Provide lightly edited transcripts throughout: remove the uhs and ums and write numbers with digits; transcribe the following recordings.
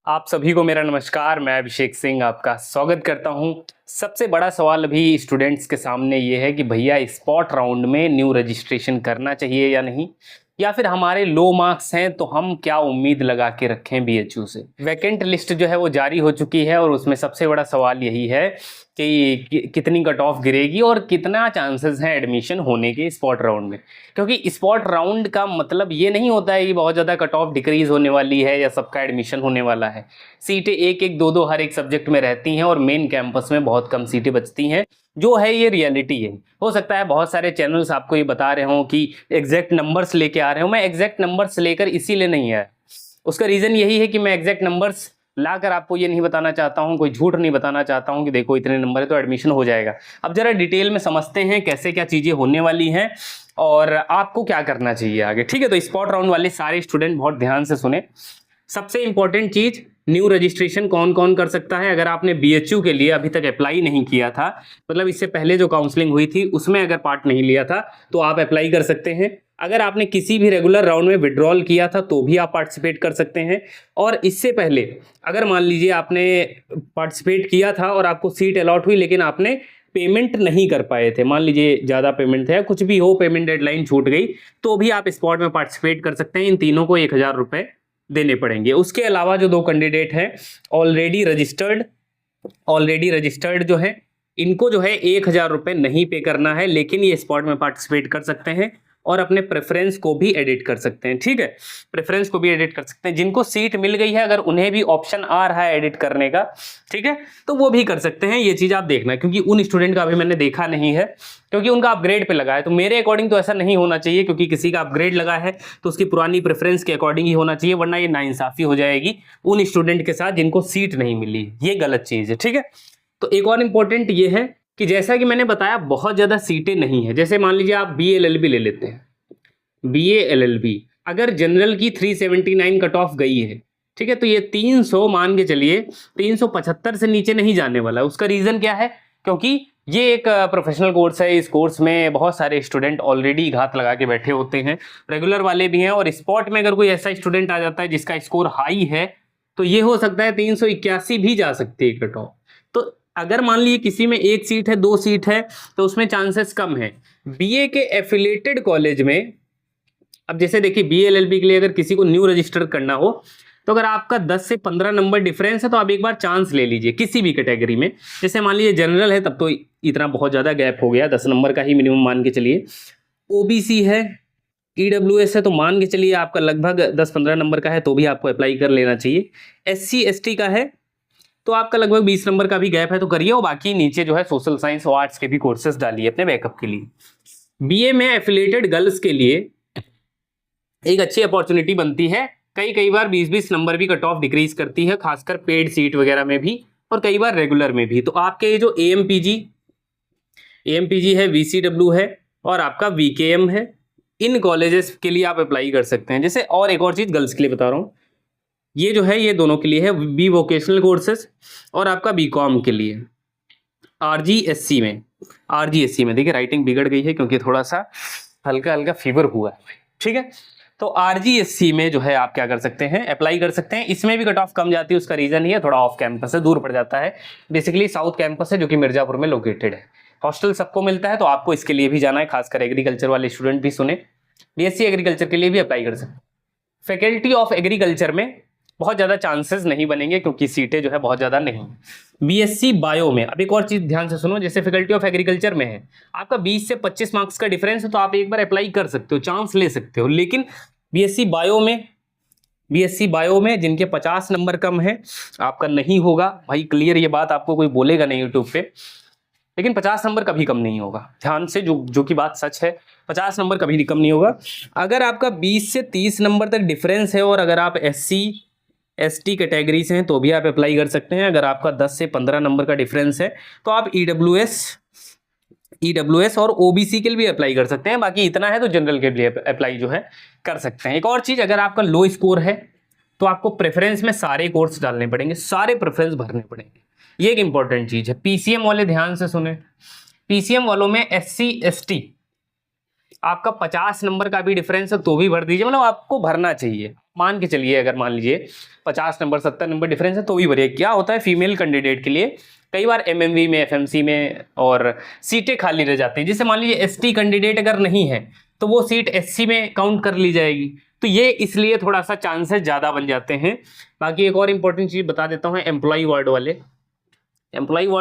आप सभी को मेरा नमस्कार। मैं अभिषेक सिंह आपका स्वागत करता हूं। सबसे बड़ा सवाल अभी स्टूडेंट्स के सामने ये है कि भैया स्पॉट राउंड में न्यू रजिस्ट्रेशन करना चाहिए या नहीं, या फिर हमारे लो मार्क्स हैं तो हम क्या उम्मीद लगा के रखें बीएचयू से। वैकेंट लिस्ट जो है वो जारी हो चुकी है और उसमें सबसे बड़ा सवाल यही है कि कितनी कट ऑफ गिरेगी और कितना चांसेस हैं एडमिशन होने के स्पॉट राउंड में। क्योंकि स्पॉट राउंड का मतलब ये नहीं होता है कि बहुत ज़्यादा कट ऑफ डिक्रीज होने वाली है या सबका एडमिशन होने वाला है। सीटें एक एक दो दो हर एक सब्जेक्ट में रहती हैं और मेन कैंपस में बहुत कम सीटें बचती हैं। जो है ये रियलिटी है। हो सकता है बहुत सारे चैनल्स आपको ये बता रहे हों कि एग्जैक्ट नंबर्स लेके आ रहे हो। मैं एग्जैक्ट नंबर्स लेकर इसीलिए नहीं आया। उसका रीज़न यही है कि मैं एग्जैक्ट नंबर्स लाकर आपको ये नहीं बताना चाहता हूँ, कोई झूठ नहीं बताना चाहता हूँ कि देखो इतने नंबर है तो एडमिशन हो जाएगा। अब जरा डिटेल में समझते हैं कैसे क्या चीज़ें होने वाली हैं और आपको क्या करना चाहिए आगे। ठीक है, तो स्पॉट राउंड वाले सारे स्टूडेंट बहुत ध्यान से सुने। सबसे इंपॉर्टेंट चीज़, न्यू रजिस्ट्रेशन कौन कौन कर सकता है। अगर आपने बीएचयू के लिए अभी तक अप्लाई नहीं किया था, मतलब इससे पहले जो काउंसलिंग हुई थी उसमें अगर पार्ट नहीं लिया था तो आप अप्लाई कर सकते हैं। अगर आपने किसी भी रेगुलर राउंड में विड्रॉल किया था तो भी आप पार्टिसिपेट कर सकते हैं। और इससे पहले अगर मान लीजिए आपने पार्टिसिपेट किया था और आपको सीट अलॉट हुई लेकिन आपने पेमेंट नहीं कर पाए थे, मान लीजिए ज़्यादा पेमेंट था या कुछ भी हो, पेमेंट डेडलाइन छूट गई, तो भी आप स्पॉट में पार्टिसिपेट कर सकते हैं। इन तीनों को 1000 रुपये देने पड़ेंगे। उसके अलावा जो दो कैंडिडेट हैं ऑलरेडी रजिस्टर्ड जो है, इनको जो है 1000 रुपये नहीं पे करना है, लेकिन ये स्पॉट में पार्टिसिपेट कर सकते हैं और अपने प्रेफरेंस को भी एडिट कर सकते हैं। ठीक है, प्रेफरेंस को भी एडिट कर सकते हैं। जिनको सीट मिल गई है अगर उन्हें भी ऑप्शन आ रहा है एडिट करने का, ठीक है, तो वो भी कर सकते हैं। ये चीज़ आप देखना, क्योंकि उन स्टूडेंट का अभी मैंने देखा नहीं है, क्योंकि उनका अपग्रेड पे लगा है। तो मेरे अकॉर्डिंग तो ऐसा नहीं होना चाहिए, क्योंकि किसी का अपग्रेड लगा है तो उसकी पुरानी प्रेफरेंस के अकॉर्डिंग ही होना चाहिए, वरना ये नाइंसाफी हो जाएगी उन स्टूडेंट के साथ जिनको सीट नहीं मिली। ये गलत चीज़ है। ठीक है, तो एक और इम्पोर्टेंट ये है कि जैसा कि मैंने बताया बहुत ज़्यादा सीटें नहीं है। जैसे मान लीजिए आप BA-LLB ले लेते हैं, BA-LLB अगर जनरल की 379 कट ऑफ गई है, ठीक है, तो ये 300 मान के चलिए 375 से नीचे नहीं जाने वाला है। उसका रीज़न क्या है? क्योंकि ये एक प्रोफेशनल कोर्स है। इस कोर्स में बहुत सारे स्टूडेंट ऑलरेडी घात लगा के बैठे होते हैं, रेगुलर वाले भी हैं, और स्पॉट में अगर कोई ऐसा स्टूडेंट आ जाता है जिसका स्कोर हाई है तो ये हो सकता है 381 भी जा सकती है कट ऑफ। तो अगर मान लीजिए किसी में एक सीट है, दो सीट है, तो उसमें चांसेस कम है। बीए के एफिलेटेड कॉलेज में, अब जैसे देखिए BA-LLB के लिए अगर किसी को न्यू रजिस्टर करना हो तो अगर आपका 10 से 15 नंबर डिफरेंस है तो आप एक बार चांस ले लीजिए किसी भी कैटेगरी में। जैसे मान लीजिए जनरल है तब तो इतना बहुत ज़्यादा गैप हो गया, 10 नंबर का ही मिनिमम मान के चलिए। OBC है, EWS है, तो मान के चलिए आपका लगभग 10-15 नंबर का है तो भी आपको अप्लाई कर लेना चाहिए। SC/ST का है तो आपका लगभग 20 नंबर का भी गैप है तो करिए, और बाकी नीचे जो है सोशल साइंस और आर्ट्स के भी कोर्सेज डालिए अपने बैकअप के लिए। BA में एफिलेटेड गर्ल्स के लिए एक अच्छी अपॉर्चुनिटी बनती है। कई बार 20-20 नंबर भी कट ऑफ डिक्रीज करती है, खासकर पेड सीट वगैरह में भी और कई बार रेगुलर में भी। तो आपके ये जो AMPG है, VCW है और आपका VKM है, इन कॉलेजेस के लिए आप अप्लाई कर सकते हैं। जैसे और एक और चीज़ गर्ल्स के लिए बता रहा हूँ, ये जो है ये दोनों के लिए है, बी वोकेशनल कोर्सेज और आपका BCom के लिए। RGSC में देखिए राइटिंग बिगड़ गई है क्योंकि थोड़ा सा हल्का हल्का फीवर हुआ है। ठीक है, तो RGSC में जो है आप क्या कर सकते हैं, अप्लाई कर सकते हैं। इसमें भी कट ऑफ कम जाती है, उसका रीजन ही है थोड़ा ऑफ कैंपस है, दूर पड़ जाता है। बेसिकली साउथ कैंपस है जो कि मिर्जापुर में लोकेटेड है। हॉस्टल सबको मिलता है तो आपको इसके लिए भी जाना है, खासकर एग्रीकल्चर वाले स्टूडेंट भी सुने, BSc एग्रीकल्चर के लिए भी अप्लाई कर सकते हैं। फैकल्टी ऑफ एग्रीकल्चर में बहुत ज़्यादा चांसेस नहीं बनेंगे क्योंकि सीटें जो है बहुत ज़्यादा नहीं। BSc बायो में, अब एक और चीज़ ध्यान से सुनो, जैसे फैकल्टी ऑफ एग्रीकल्चर में है आपका 20 से 25 मार्क्स का डिफरेंस है तो आप एक बार अप्लाई कर सकते हो, चांस ले सकते हो। लेकिन BSc बायो में जिनके 50 नंबर कम है आपका नहीं होगा भाई, क्लियर ये बात, आपको कोई बोलेगा नहीं यूट्यूब पे, लेकिन 50 नंबर कभी कम नहीं होगा। ध्यान से, जो कि बात सच है, 50 नंबर कभी कम नहीं होगा। अगर आपका 20 से 30 नंबर तक डिफरेंस है और अगर आप SC/ST कैटेगरी से हैं तो भी आप अप्लाई कर सकते हैं। अगर आपका 10 से 15 नंबर का डिफरेंस है तो आप EWS और OBC के लिए भी अप्लाई कर सकते हैं। बाकी इतना है तो जनरल के लिए अप्लाई जो है कर सकते हैं। एक और चीज़, अगर आपका लो स्कोर है तो आपको प्रेफरेंस में सारे कोर्स डालने पड़ेंगे, सारे प्रेफरेंस भरने पड़ेंगे। ये एक इंपॉर्टेंट चीज़ है। PCM वाले ध्यान से सुने, PCM वालों में SC/ST आपका 50 नंबर का भी डिफरेंस है तो भी भर दीजिए, मतलब आपको भरना चाहिए। मान के चलिए अगर मान लीजिए 50 नंबर 70 नंबर डिफरेंस है तो भी भरिए। क्या होता है फीमेल कैंडिडेट के लिए कई बार एमएमवी में, एफएमसी में और सीटें खाली रह जाती हैं। जैसे मान लीजिए एसटी कैंडिडेट अगर नहीं है तो वो सीट एससी में काउंट कर ली जाएगी, तो ये इसलिए थोड़ा सा चांसेस ज़्यादा बन जाते हैं। बाकी एक और इंपॉर्टेंट चीज़ बता देता हूँ, एम्प्लॉय वार्ड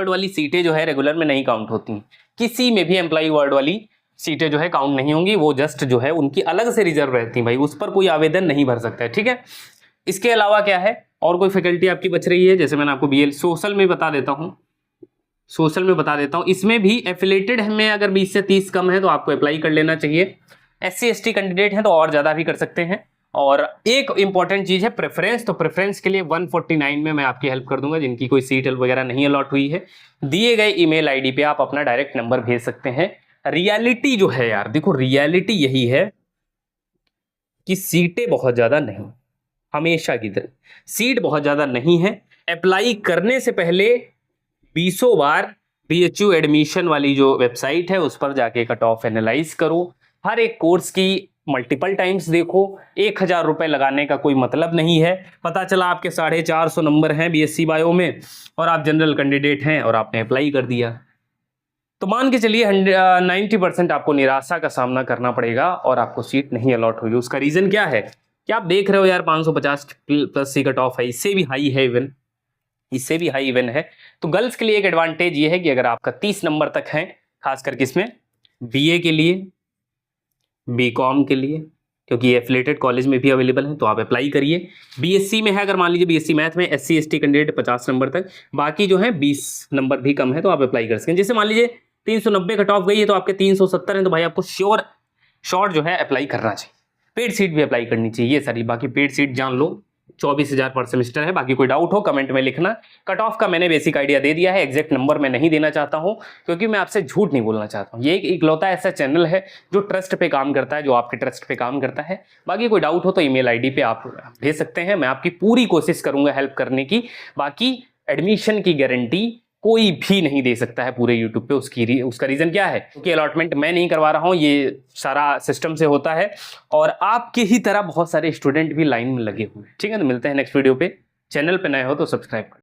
वाली सीटें जो है रेगुलर में नहीं काउंट होती, किसी में भी एम्प्लॉय वार्ड वाली सीटें जो है काउंट नहीं होंगी, वो जस्ट जो है उनकी अलग से रिजर्व रहती हैं भाई, उस पर कोई आवेदन नहीं भर सकता है, ठीक है। इसके अलावा क्या है और कोई फैकल्टी आपकी बच रही है, जैसे मैंने आपको बीएल सोशल में बता देता हूँ, इसमें भी एफिलेटेड में अगर 20 से 30 कम है तो आपको अप्लाई कर लेना चाहिए। एससी एसटी कैंडिडेट हैं तो और ज़्यादा भी कर सकते हैं। और एक इंपॉर्टेंट चीज़ है प्रेफरेंस, तो प्रेफरेंस के लिए 149 में मैं आपकी हेल्प कर दूंगा, जिनकी कोई सीट वगैरह नहीं अलॉट हुई है, दिए गए ईमेल आईडी पे आप अपना डायरेक्ट नंबर भेज सकते हैं। रियलिटी जो है यार, देखो रियलिटी यही है कि सीटें बहुत ज़्यादा नहीं, हमेशा की तरह सीट बहुत ज़्यादा नहीं है। अप्लाई करने से पहले 20 बार बीएचयू एडमिशन वाली जो वेबसाइट है उस पर जाके कट ऑफ एनालाइज करो, हर एक कोर्स की मल्टीपल टाइम्स देखो। 1000 रुपये लगाने का कोई मतलब नहीं है। पता चला आपके 450 नंबर हैं बीएससी बायो में और आप जनरल कैंडिडेट हैं और आपने अप्लाई कर दिया, तो मान के चलिए 90% आपको निराशा का सामना करना पड़ेगा और आपको सीट नहीं अलॉट होगी। उसका रीज़न क्या है कि आप देख रहे हो यार 550 प्लस सी कट ऑफ है, इससे भी हाई है इवन, है। तो गर्ल्स के लिए एक एडवांटेज ये है कि अगर आपका 30 नंबर तक है, खासकर किसमें, बीए के लिए, बीकॉम के लिए, क्योंकि ये एफिलेटेड कॉलेज में भी अवेलेबल है, तो आप अप्लाई करिए। बीएससी में है, अगर मान लीजिए बीएससी मैथ में एससी एसटी कैंडिडेट 50 नंबर तक, बाकी जो है 20 नंबर भी कम है तो आप अप्लाई कर सकते हैं। जैसे मान लीजिए 390 कट ऑफ गई है तो आपके 370 हैं, तो भाई आपको शॉर्ट जो है अप्लाई करना चाहिए। पेड सीट भी अप्लाई करनी चाहिए सारी, बाकी पेड सीट जान लो 24,000 पर सेमेस्टर है। बाकी कोई डाउट हो कमेंट में लिखना। कट ऑफ का मैंने बेसिक आइडिया दे दिया है, एग्जैक्ट नंबर मैं नहीं देना चाहता हूं क्योंकि मैं आपसे झूठ नहीं बोलना चाहता हूं। ये एक इकलौता ऐसा चैनल है जो ट्रस्ट पे काम करता है, जो आपके ट्रस्ट पे काम करता है। बाकी कोई डाउट हो तो ईमेल आईडी पे आप भेज सकते हैं, मैं आपकी पूरी कोशिश करूंगा हेल्प करने की। बाकी एडमिशन की गारंटी कोई भी नहीं दे सकता है पूरे यूट्यूब पे। उसका रीज़न क्या है, क्योंकि अलॉटमेंट मैं नहीं करवा रहा हूँ, ये सारा सिस्टम से होता है और आपके ही तरह बहुत सारे स्टूडेंट भी लाइन में लगे हुए हैं, ठीक है। तो मिलते हैं नेक्स्ट वीडियो पे। चैनल पे नए हो तो सब्सक्राइब करें।